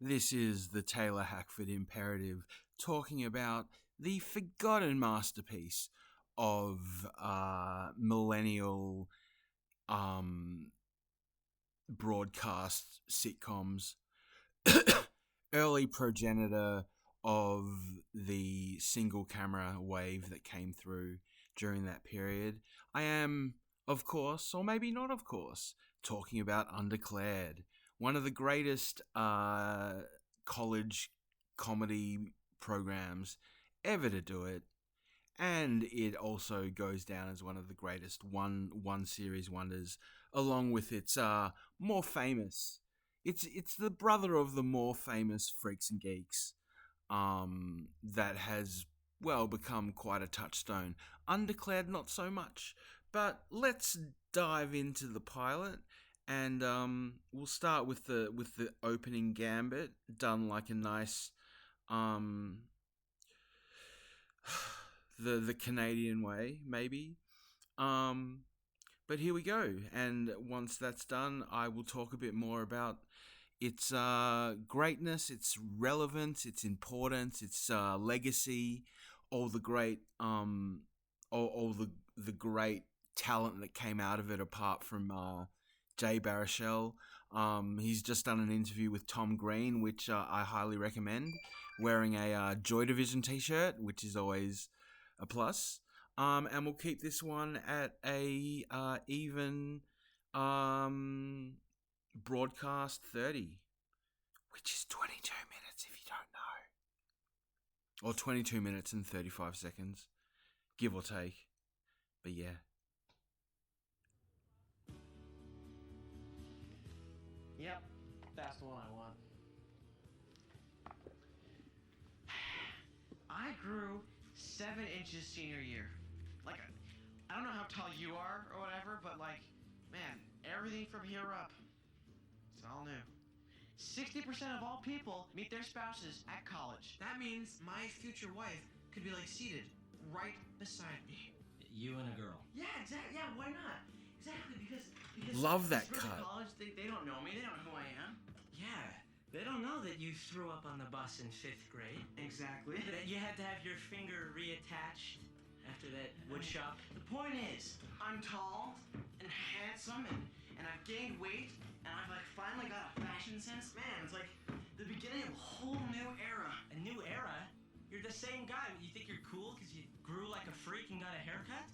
This is the Taylor Hackford Imperative talking about the forgotten masterpiece of millennial broadcast sitcoms, early progenitor of the single camera wave that came through during that period. I am, of course, or maybe not of course, talking about Undeclared, one of the greatest college comedy programs ever to do it. And it also goes down as one of the greatest one series wonders, along with its more famous. It's the brother of the more famous Freaks and Geeks, that has become quite a touchstone. Undeclared, not so much. But let's dive into the pilot, and we'll start with the opening gambit, done like a nice the Canadian way, maybe. But here we go. And once that's done, I will talk a bit more about its greatness, its relevance, its importance, its legacy, all the great all the great talent that came out of it, apart from Jay Baruchel. He's just done an interview with Tom Green, which I highly recommend, wearing a Joy Division t-shirt, which is always a plus. And we'll keep this one at a even broadcast 30, which is 22 minutes if you don't know. Or 22 minutes and 35 seconds, give or take. But yeah. Yep, that's the one I want. I grew 7 inches senior year. Like, I don't know how tall you are or whatever, but like, man, everything from here up, it's all new. 60% of all people meet their spouses at college. That means my future wife could be like seated right beside me. You and a girl. Yeah, exactly. Yeah, why not? Exactly, because Love that kids go to cut. college, they don't know me, they don't know who I am. Yeah, they don't know that you threw up on the bus in 5th grade. Exactly. That you had to have your finger reattached after that wood shop. The point is, I'm tall and handsome and I've gained weight and I've like finally got a fashion sense. Man, it's like the beginning of a whole new era. A new era? You're the same guy. You think you're cool because you grew like a freak and got a haircut?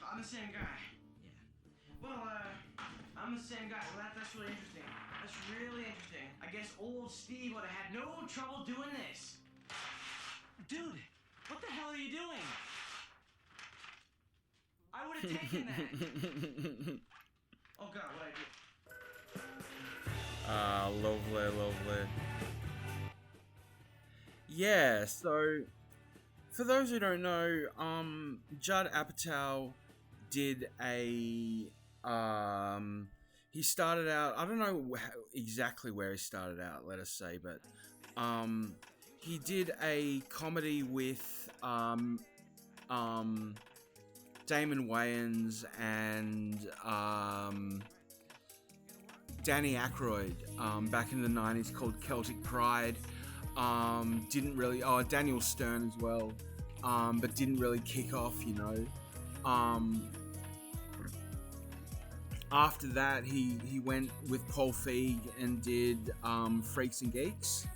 I'm the same guy. Yeah. Well, I'm the same guy. Well, that's really interesting. That's really interesting. I guess old Steve would have had no trouble doing this. Dude, what the hell are you doing? I would have taken that. Oh God, what I do? Lovely. Yeah, so for those who don't know, Judd Apatow did a he started out, I don't know exactly where he started out, let us say, but he did a comedy with Damon Wayans and Danny Aykroyd back in the 90s, called Celtic Pride. Didn't really, Daniel Stern as well, but didn't really kick off, you know. After that, he went with Paul Feig and did Freaks and Geeks,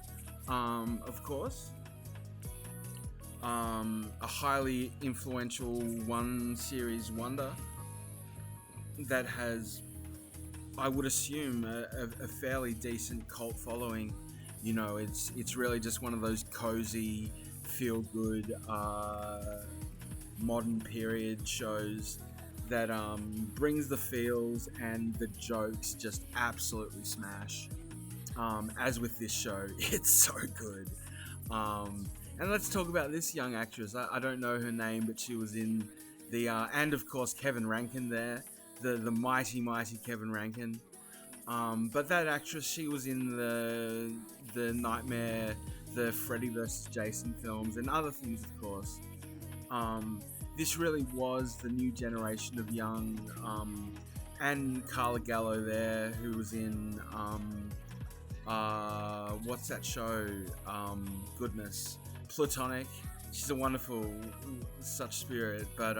of course. A highly influential one series wonder that has, I would assume, a fairly decent cult following. You know, it's really just one of those cozy, feel-good, modern period shows that brings the feels, and the jokes just absolutely smash. As with this show, it's so good. And let's talk about this young actress. I don't know her name, but she was in the and of course Kevin Rankin there, the mighty Kevin Rankin. But that actress, she was in the Nightmare, the Freddy vs. Jason films, and other things, of course. This really was the new generation of young, and Carla Gallo there, who was in what's that show? Goodness, Platonic. She's a wonderful, such spirit. But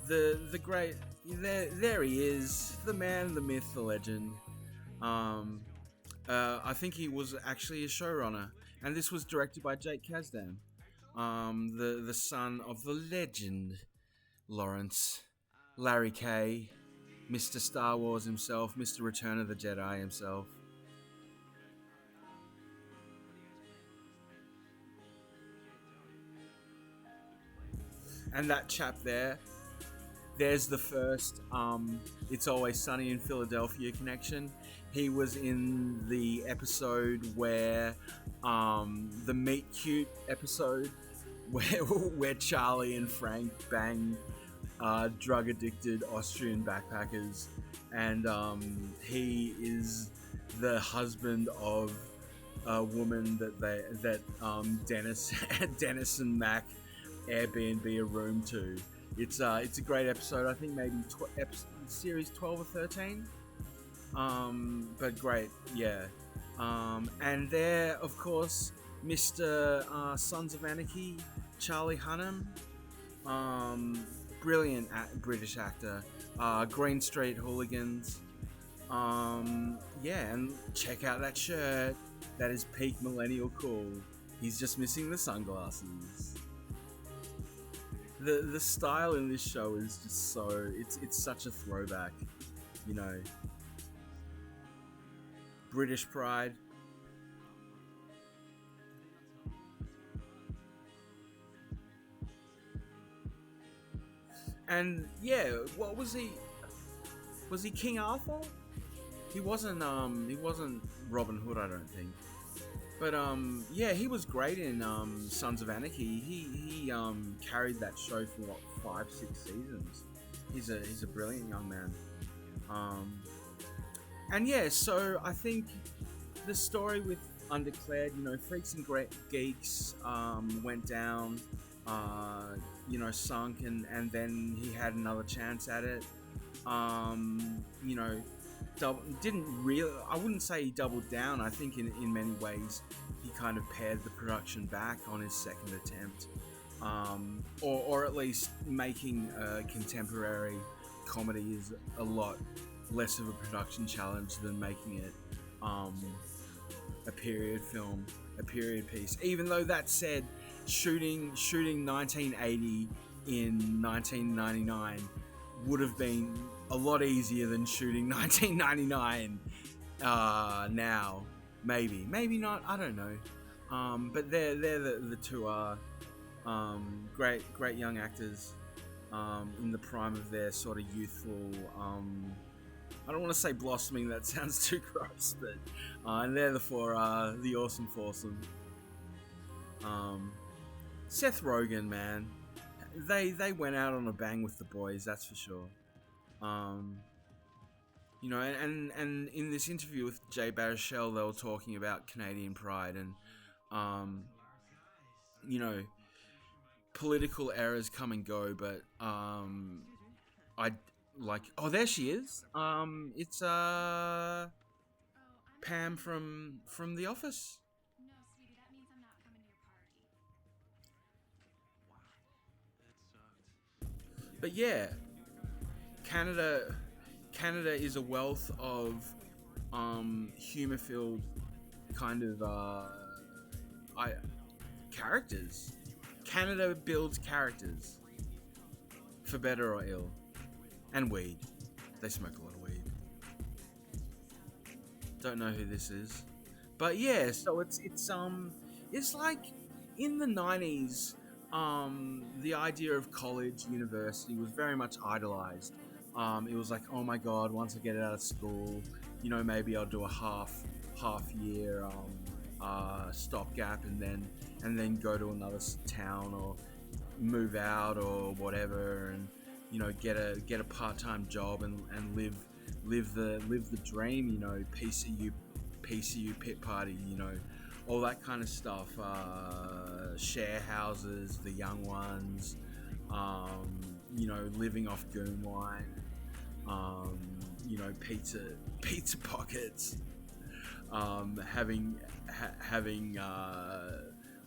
the great, there he is, the man, the myth, the legend. I think he was actually a showrunner, and this was directed by Jake Kasdan, the son of the legend Lawrence, Larry K, Mr. Star Wars himself, Mr. Return of the Jedi himself. And that chap there's the first It's Always Sunny in Philadelphia connection. He was in the episode where the Meet Cute episode where Charlie and Frank bang drug addicted Austrian backpackers, and he is the husband of a woman that Dennis and Mac Airbnb a room to. It's a great episode. I think maybe series 12 or 13. But great, yeah. And there, of course, Mr. Sons of Anarchy, Charlie Hunnam, brilliant British actor. Green Street Hooligans. Yeah, and check out that shirt. That is peak millennial cool. He's just missing the sunglasses. The style in this show is just so it's such a throwback, you know. British pride. And yeah, what was he? Was he King Arthur? He wasn't Robin Hood, I don't think. But yeah, he was great in Sons of Anarchy. He carried that show for what, 5-6 seasons. He's a brilliant young man. And yeah, so I think the story with Undeclared, you know, Freaks and Great Geeks went down, you know, sunk, and then he had another chance at it. You know, didn't really, I wouldn't say he doubled down. I think in many ways he kind of pared the production back on his second attempt, or at least making a contemporary comedy is a lot less of a production challenge than making it a period film, a period piece. Even though that said, shooting 1980 in 1999 would have been a lot easier than shooting 1999 now. Maybe not, I don't know. But they're the two are great young actors in the prime of their sort of youthful, I don't want to say blossoming, that sounds too gross, but and they're the four the awesome foursome. Seth Rogen, man, they went out on a bang with the boys, that's for sure. You know, and in this interview with Jay Baruchel, they were talking about Canadian pride and, you know, political errors come and go, but I like. Oh, there she is. It's Pam from The Office. No, sweetie, that means I'm not coming to your party. But yeah, Canada is a wealth of humor-filled kind of characters. Canada builds characters, for better or ill, and weed. They smoke a lot of weed. Don't know who this is, but yeah. So it's like in the 90s. The idea of college, university was very much idolized. It was like, oh my god, once I get out of school, you know, maybe I'll do a half year stopgap and then go to another town or move out or whatever, and you know, get a part-time job and live the dream, you know, PCU pit party, you know, all that kind of stuff. Share houses, the young ones, you know, living off goon wine, you know, pizza pockets. having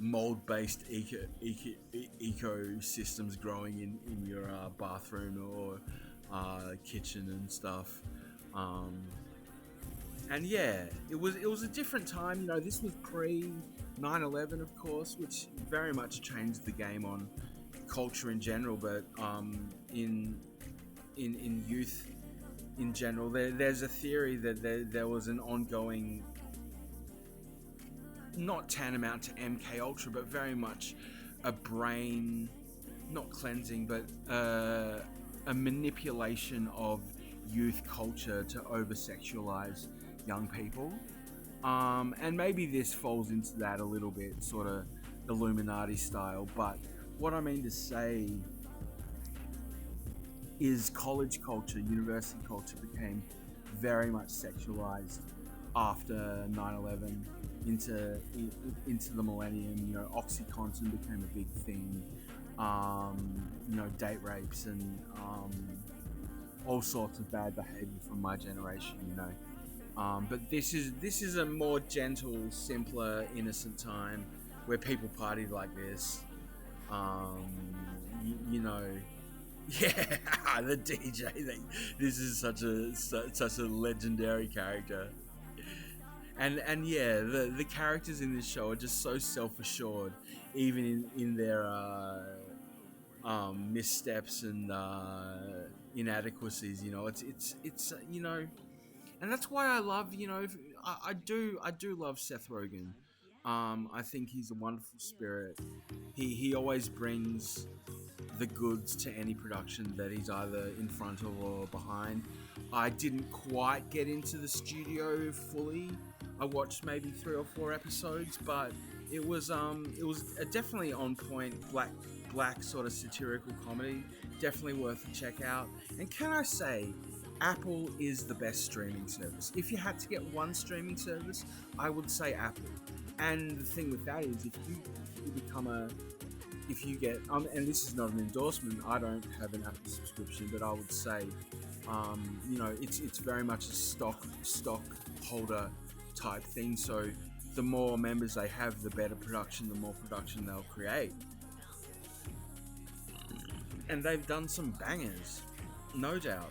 mold-based ecosystems growing in your bathroom or kitchen and stuff. And yeah, it was a different time. You know, this was pre 9/11, of course, which very much changed the game on culture in general. But in youth in general, there's a theory that there was an ongoing, not tantamount to MK Ultra, but very much a brain, not cleansing, but a manipulation of youth culture to over-sexualize young people. And maybe this falls into that a little bit, sort of Illuminati style. But what I mean to say is college culture, university culture became very much sexualized after 9/11 into the millennium. You know, OxyContin became a big thing. You know, date rapes and all sorts of bad behavior from my generation. You know, but this is a more gentle, simpler, innocent time where people partied like this. You know. Yeah, the DJ. This is such a legendary character, and yeah, the characters in this show are just so self-assured, even in their missteps and inadequacies. You know, it's you know, and that's why I love, you know, I do love Seth Rogen. I think he's a wonderful spirit. He always brings the goods to any production that he's either in front of or behind. I didn't quite get into the studio fully. I watched maybe 3 or 4 episodes, but it was a definitely on point black sort of satirical comedy. Definitely worth a check out. And can I say, Apple is the best streaming service. If you had to get one streaming service, I would say Apple. And the thing with that is, if you get, and this is not an endorsement, I don't have an Apple subscription, but I would say, you know, it's very much a stock holder type thing. So the more members they have, the better production, the more production they'll create. And they've done some bangers, no doubt.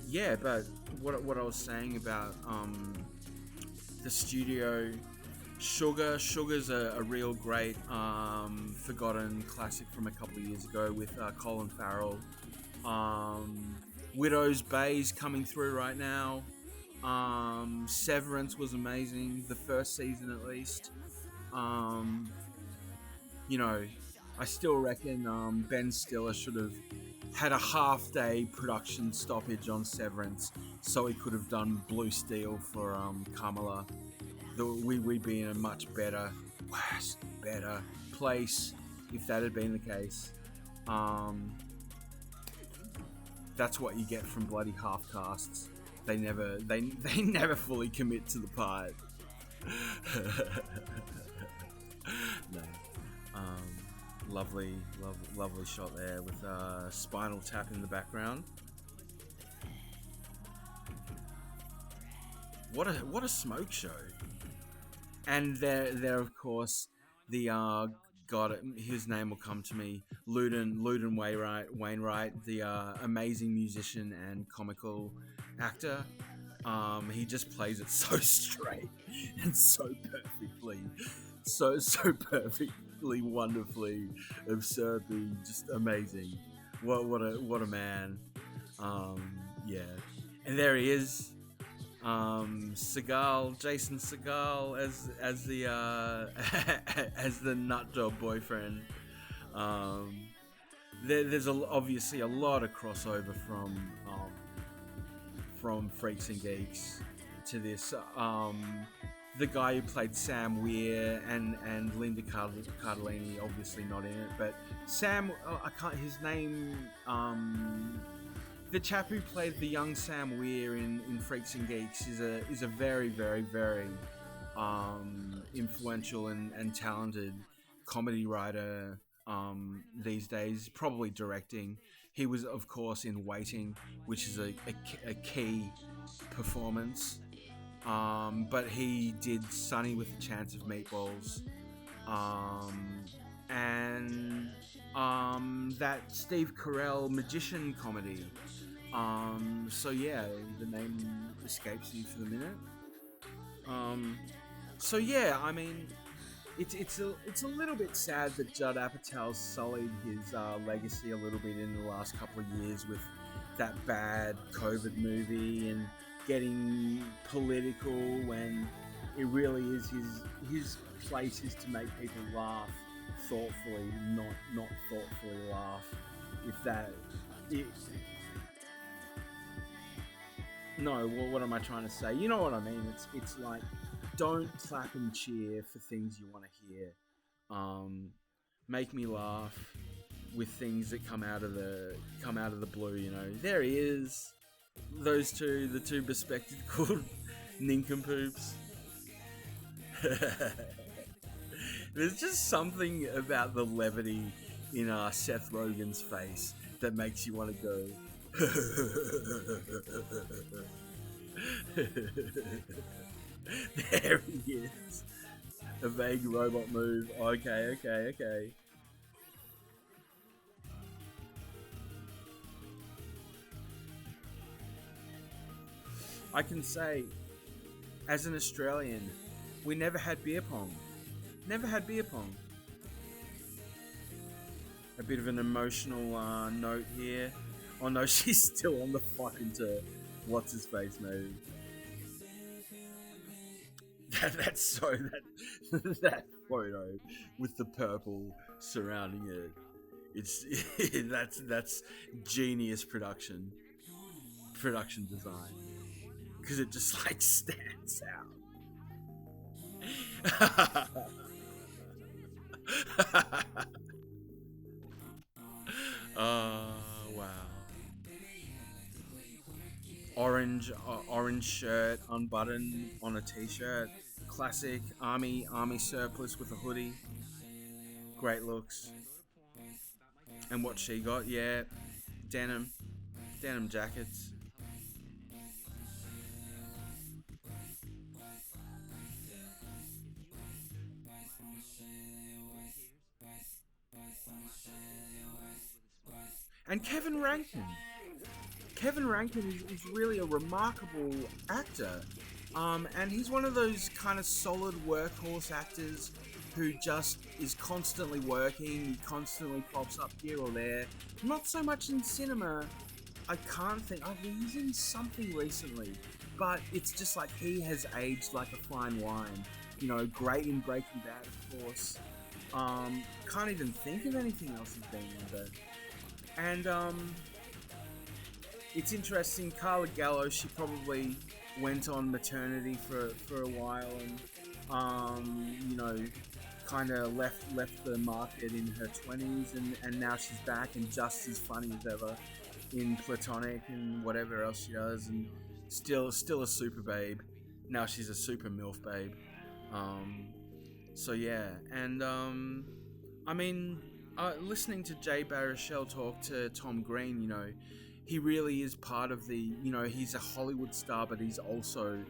Yeah, but what I was saying about the studio, Sugar's a real great forgotten classic from a couple of years ago with Colin Farrell. Widow's Bay's coming through right now. Severance was amazing, the first season at least. You know, I still reckon Ben Stiller should have had a half-day production stoppage on Severance so he could have done Blue Steel for Kamala. We'd be in a much better place if that had been the case. That's what you get from bloody half-casts. They never fully commit to the part. No. Lovely shot there with Spinal Tap in the background. What a smoke show! And there of course the God, his name will come to me. Loudon Wainwright, the amazing musician and comical actor. He just plays it so straight and so perfectly, so perfectly, wonderfully, absurdly, just amazing. What a man. Yeah, and there he is. Jason Segel as the as the nut job boyfriend. There's obviously a lot of crossover from Freaks and Geeks to this. The guy who played Sam Weir and Linda Cardellini, obviously not in it, but Sam, I can't his name. The chap who played the young Sam Weir in Freaks and Geeks is a very, very, very influential and talented comedy writer these days, probably directing. He was, of course, in Waiting, which is a key performance. But he did Sunny with a Chance of Meatballs. And that Steve Carell magician comedy. So yeah, the name escapes me for the minute. So yeah, I mean, it's a little bit sad that Judd Apatow sullied his legacy a little bit in the last couple of years with that bad COVID movie and getting political when it really is his place is to make people laugh thoughtfully, not thoughtfully laugh. If that, it, no, what am I trying to say? You know what I mean? It's like, don't clap and cheer for things you want to hear. Make me laugh with things that come out of the blue. You know, there he is. Those two, the two bespectacled nincompoops. There's just something about the levity in Seth Rogen's face that makes you want to go. There he is. A vague robot move. Okay. I can say, as an Australian, we never had beer pong. Never had beer pong. A bit of an emotional note here. Oh no, she's still on the fucking turf. What's his face, maybe? That's so that photo with the purple surrounding it. It's that's genius production design, because it just like stands out. Wow. Orange shirt, unbuttoned on a t-shirt. Classic army surplus with a hoodie. Great looks. And what she got, yeah, denim jackets. And Kevin Rankin is really a remarkable actor. And he's one of those kind of solid workhorse actors who just is constantly working. He constantly pops up here or there. Not so much in cinema. I can't think. Oh, he's in something recently. But it's just like he has aged like a fine wine. You know, great in Breaking Bad, of course. Can't even think of anything else he's been in, but... And, it's interesting, Carla Gallo, she probably went on maternity for a while and, you know, kind of left the market in her 20s and now she's back and just as funny as ever in Platonic and whatever else she does, and still a super babe. Now she's a super MILF babe. So yeah, and, I mean... listening to Jay Baruchel talk to Tom Green, you know, he really is part of the, you know, he's a Hollywood star, but he's also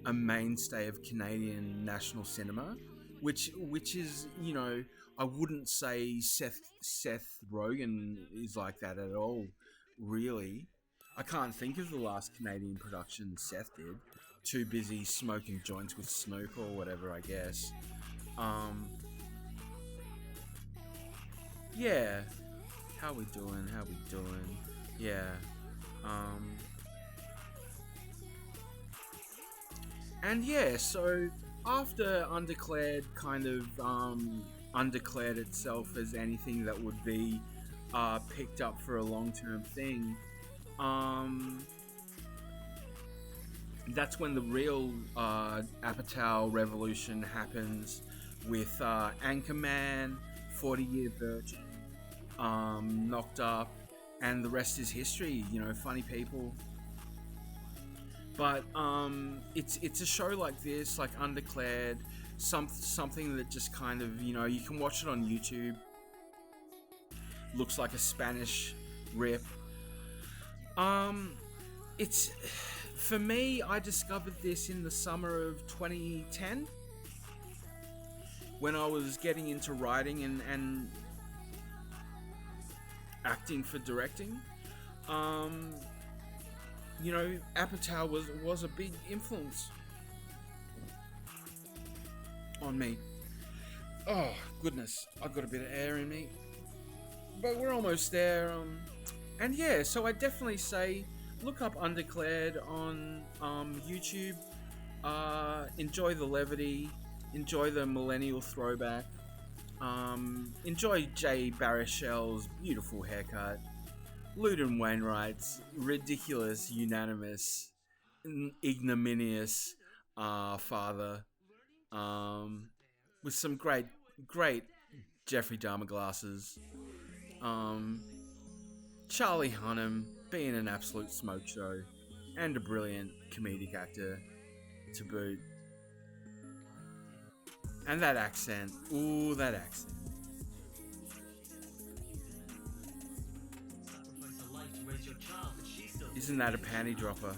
a mainstay of Canadian national cinema, which is, you know, I wouldn't say Seth Rogen is like that at all, really. I can't think of the last Canadian production Seth did. Too busy smoking joints with Snoop or whatever, I guess. Yeah. How we doing? Yeah. And yeah, so after Undeclared kind of undeclared itself as anything that would be picked up for a long-term thing, that's when the real Apatow revolution happens with Anchorman, 40-Year Virgin, Knocked Up, and the rest is history. You know, funny people. But it's a show like this, like Undeclared, something that just kind of, you know, you can watch it on YouTube. Looks like a Spanish rip. It's For me, I discovered this in the summer of 2010 when I was getting into writing and acting for directing. Apatow was a big influence on me. Oh, goodness, I've got a bit of air in me. But we're almost there. And yeah, so I definitely say look up Undeclared on YouTube. Enjoy the levity. Enjoy the millennial throwback. Enjoy Jay Baruchel's beautiful haircut. Loudon Wainwright's ridiculous, unanimous, ignominious father. With some great Jeffrey Dahmer glasses. Charlie Hunnam being an absolute smoke show. And a brilliant comedic actor to boot. And that accent. Ooh, that accent. Isn't that a panty dropper?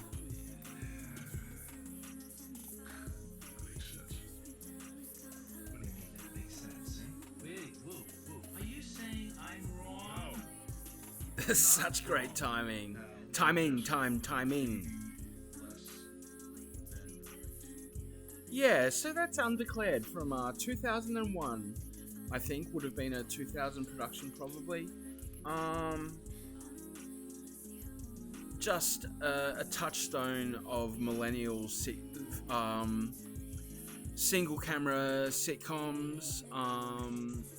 Such great timing. Timing. Yeah, so that's Undeclared from 2001. I think would have been a 2000 production probably. Just a touchstone of millennial single camera sitcoms.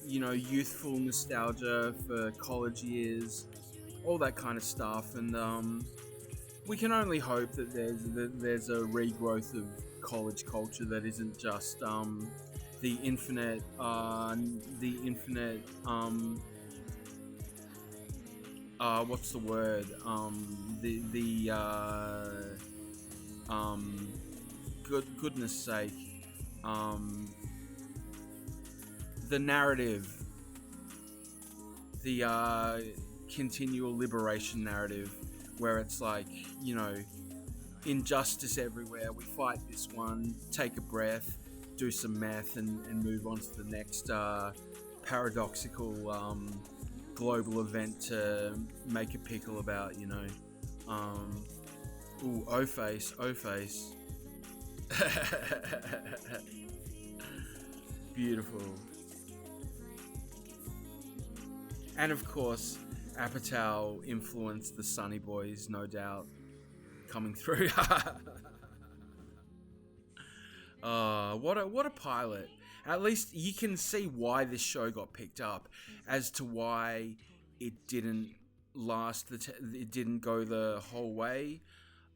Youthful nostalgia for college years, all that kind of stuff, and we can only hope that there's a regrowth of college culture that isn't just the infinite what's the word, goodness sake, the narrative, the continual liberation narrative, where it's like, injustice everywhere, we fight this one, take a breath, do some math, and move on to the next paradoxical global event to make a pickle about, O-face. Beautiful. And of course, Apatow influenced the Sunny Boys, no doubt, coming through. What a pilot. At least you can see why this show got picked up, as to why it didn't last. It didn't go the whole way.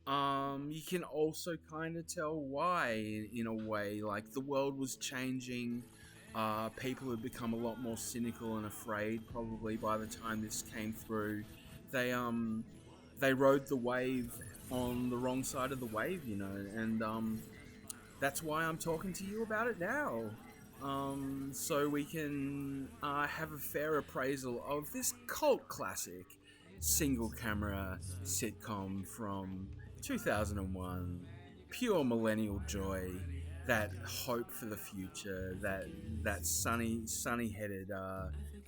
You can also kind of tell why, in a way. Like, the world was changing. People had become a lot more cynical and afraid, probably, by the time this came through. They rode the wave on the wrong side of the wave, and that's why I'm talking to you about it now. So we can have a fair appraisal of this cult classic single camera sitcom from 2001. Pure millennial joy, that hope for the future, that sunny-headed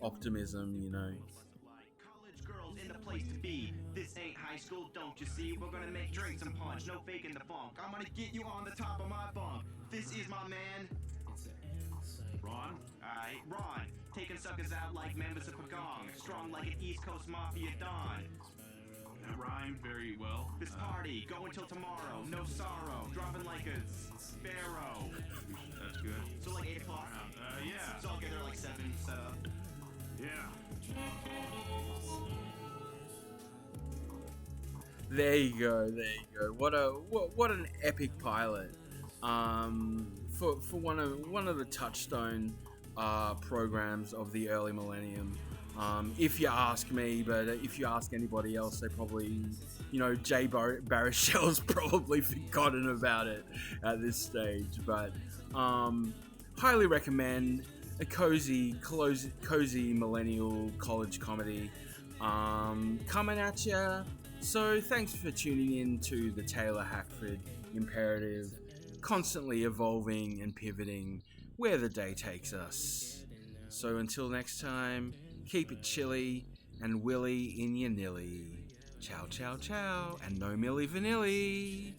optimism, College girls in the place to be. This ain't high school, don't you see? We're gonna make drinks and punch, no faking the funk. I'm gonna get you on the top of my bunk. This is my man, Ron. Alright, Ron. Taking suckers out like members of Pagong. Strong like an East Coast Mafia Don. That rhymed very well. This party, go until tomorrow. No sorrow. Dropping like a sparrow. That's good. So like 8 o'clock? Yeah. So I'll get there like 7, set up. Yeah. There you go. What an epic pilot. For one of the touchstone programs of the early millennium. If you ask me, but if you ask anybody else, they probably, Jay Baruchel's probably forgotten about it at this stage. But highly recommend a cozy millennial college comedy coming at you So thanks for tuning in to the Taylor Hackford Imperative, constantly evolving and pivoting where the day takes us. So until next time, keep it chilly and willy in your nilly. Ciao, ciao, ciao, and no milli vanilli.